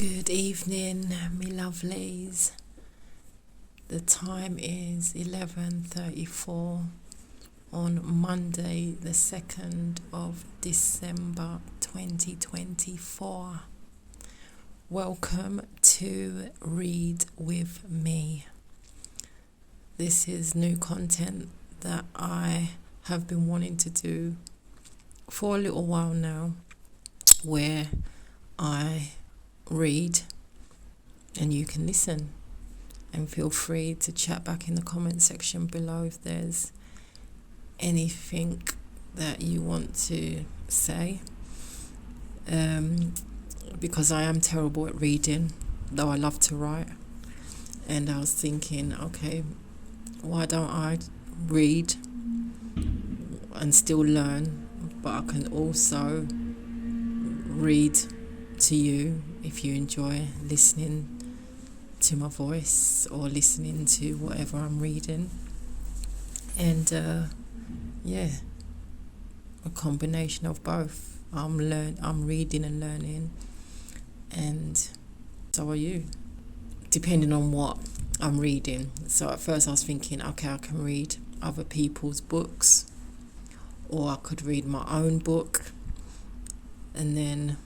Good evening, me lovelies. The time is 11:34 on Monday, the 2nd of December 2024. Welcome to Read with Me. This is new content that I have been wanting to do for a little while now, where I read and you can listen, and feel free to chat back in the comment section below if there's anything that you want to say, because I am terrible at reading, though I love to write. And I was thinking, okay, why don't I read and still learn, but I can also read to you if you enjoy listening to my voice or listening to whatever I'm reading. And a combination of both. I'm reading and learning, and so are you, depending on what I'm reading. So at first I was thinking, okay, I can read other people's books, or I could read my own book. And then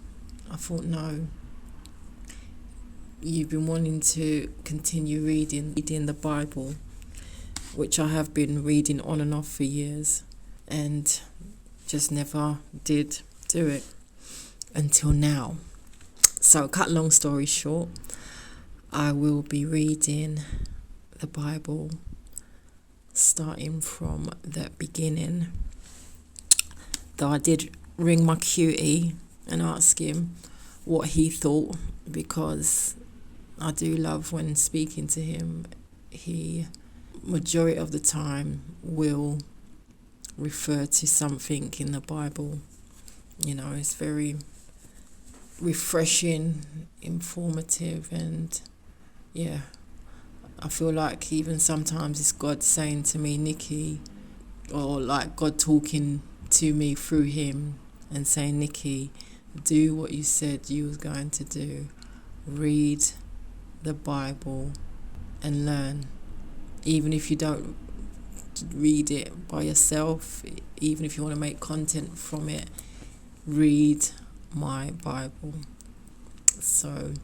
I thought, no, you've been wanting to continue reading the Bible, which I have been reading on and off for years, and just never did do it until now. So, cut long story short, I will be reading the Bible starting from the beginning. Though I did ring my cutie and ask him what he thought, because I do love when speaking to him. He, majority of the time, will refer to something in the Bible. You know, it's very refreshing, informative, and yeah, I feel like even sometimes it's God saying to me, Nikki, or like God talking to me through him and saying, Nikki, do what you said you was going to do. Read the Bible and learn. Even if you don't read it by yourself, even if you want to make content from it, read my Bible. So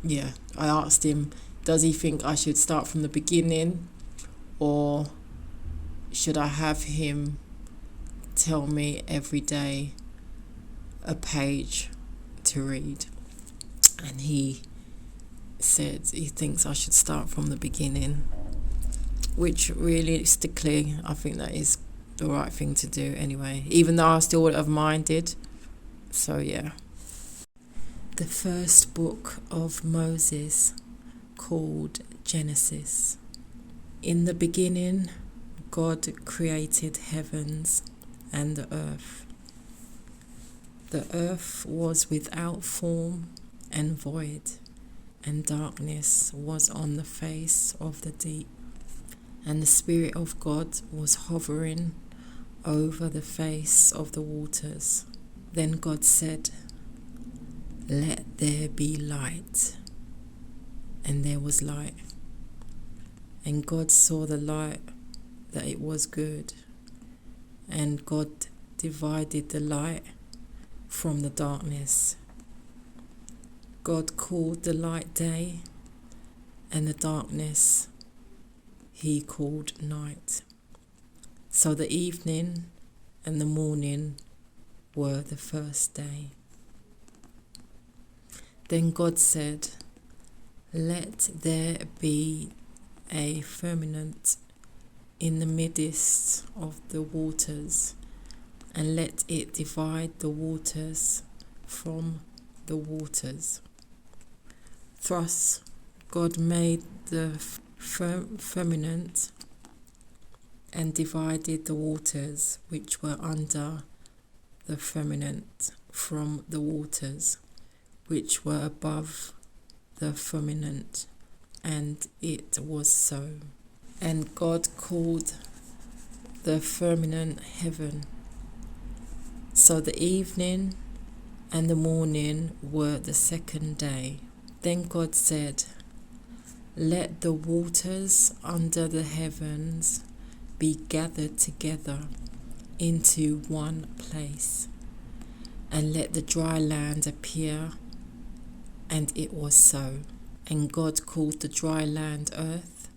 yeah, I asked him, does he think I should start from the beginning, or should I have him tell me every day a page to read? And he said he thinks I should start from the beginning, which realistically I think that is the right thing to do anyway, even though I still would have minded. So yeah, the first book of Moses, called Genesis. In the beginning, God created heavens and the earth. The earth was without form and void, and darkness was on the face of the deep, and the Spirit of God was hovering over the face of the waters. Then God said, let there be light. And there was light. And God saw the light, that it was good. And God divided the light from the darkness. God called the light day, and the darkness he called night. So the evening and the morning were the first day. Then God said, let there be a firmament in the midst of the waters, and let it divide the waters from the waters. Thus God made the firmament and divided the waters which were under the firmament from the waters which were above the firmament, and it was so. And God called the firmament heaven. So the evening and the morning were the second day. Then God said, "Let the waters under the heavens be gathered together into one place, and let the dry land appear." And it was so. And God called the dry land earth,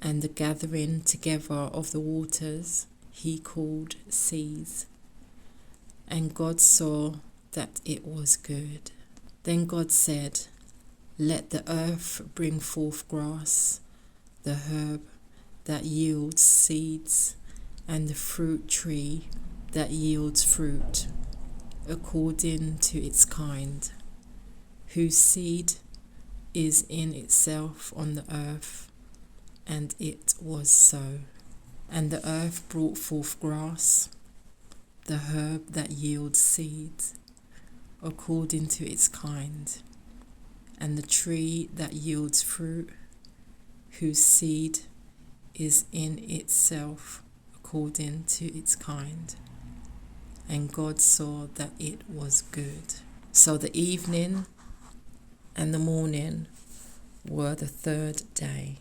and the gathering together of the waters he called seas. And God saw that it was good. Then God said, "Let the earth bring forth grass, the herb that yields seeds, and the fruit tree that yields fruit, according to its kind, whose seed is in itself on the earth." And it was so. And the earth brought forth grass, the herb that yields seeds, according to its kind, and the tree that yields fruit, whose seed is in itself according to its kind. And God saw that it was good. So the evening and the morning were the third day.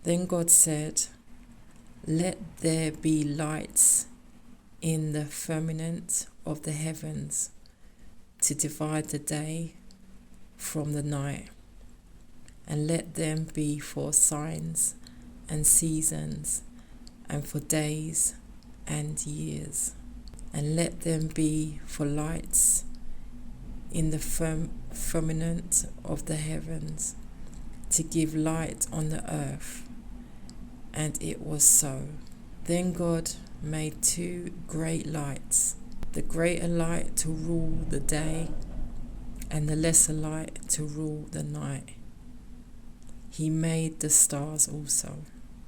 Then God said, "Let there be lights in the firmament of the heavens to divide the day from the night, and let them be for signs and seasons, and for days and years. And let them be for lights in the firmament of the heavens, to give light on the earth." And it was so. Then God made two great lights, the greater light to rule the day, and the lesser light to rule the night. He made the stars also.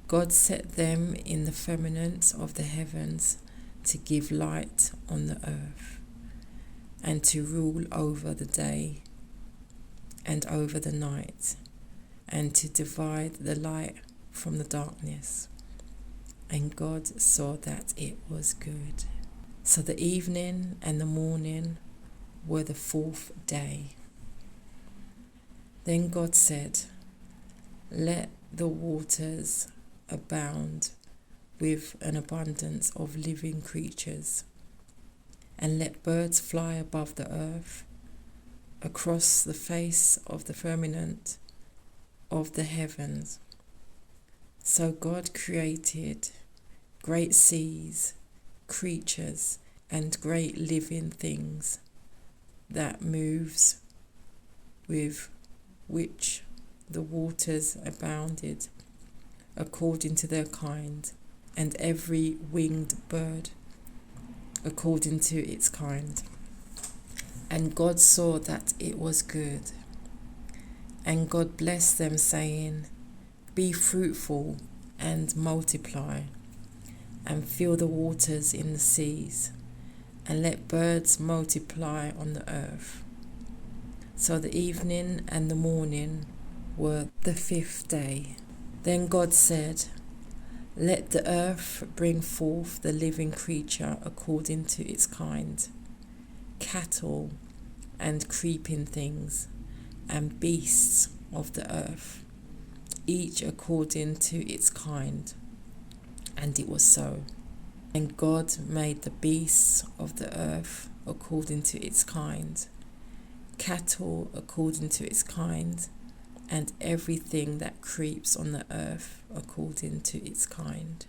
God set them in the firmament of the heavens to give light on the earth, and to rule over the day and over the night, and to divide the light from the darkness. And God saw that it was good. So the evening and the morning were the fourth day. Then God said, "Let the waters abound with an abundance of living creatures, and let birds fly above the earth, across the face of the firmament of the heavens." So God created great seas, creatures, and great living things that moves, with which the waters abounded according to their kind, and every winged bird according to its kind. And God saw that it was good. And God blessed them, saying, "Be fruitful and multiply, and fill the waters in the seas, and let birds multiply on the earth." So the evening and the morning were the fifth day. Then God said, "Let the earth bring forth the living creature according to its kind, cattle and creeping things, and beasts of the earth, each according to its kind." And it was so. And God made the beasts of the earth according to its kind, cattle according to its kind, and everything that creeps on the earth according to its kind.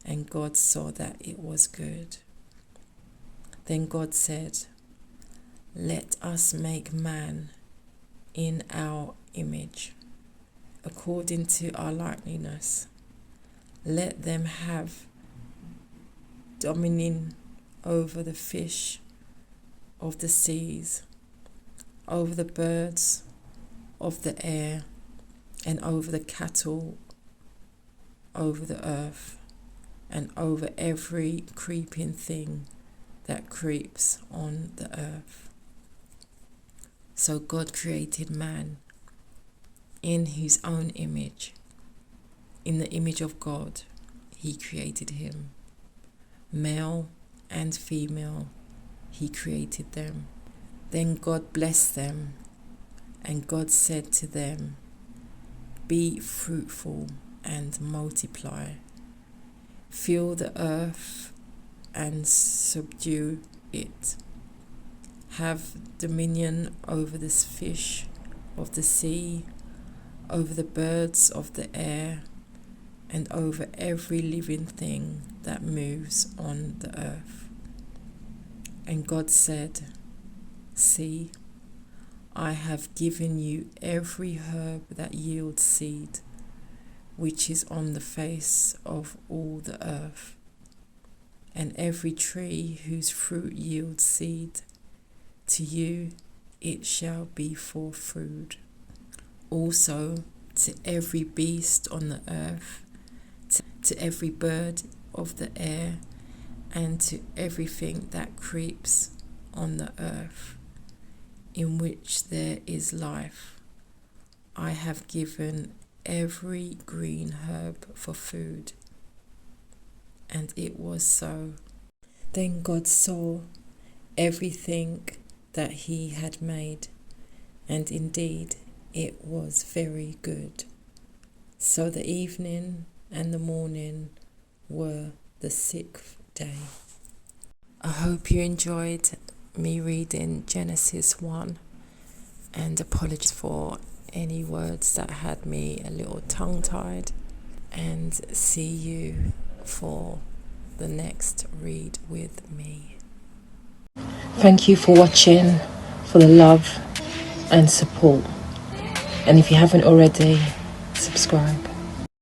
And God saw that it was good. Then God said, "Let us make man in our image, according to our likeness. Let them have dominion over the fish of the seas, over the birds of the air, and over the cattle over the earth, and over every creeping thing that creeps on the earth." So God created man in his own image. In the image of God, he created him. Male and female, he created them. Then God blessed them, and God said to them, "Be fruitful and multiply. Fill the earth and subdue it. Have dominion over the fish of the sea, over the birds of the air, and over every living thing that moves on the earth." And God said, "See, I have given you every herb that yields seed, which is on the face of all the earth, and every tree whose fruit yields seed. To you it shall be for food. Also to every beast on the earth, to every bird of the air, and to everything that creeps on the earth, in which there is life, I have given every green herb for food." And it was so. Then God saw everything that he had made, and indeed it was very good. So the evening and the morning were the 6th day. I hope you enjoyed me reading Genesis 1, and apologies for any words that had me a little tongue-tied, and see you for the next read with me. Thank you for watching, for the love and support, and if you haven't already, subscribe.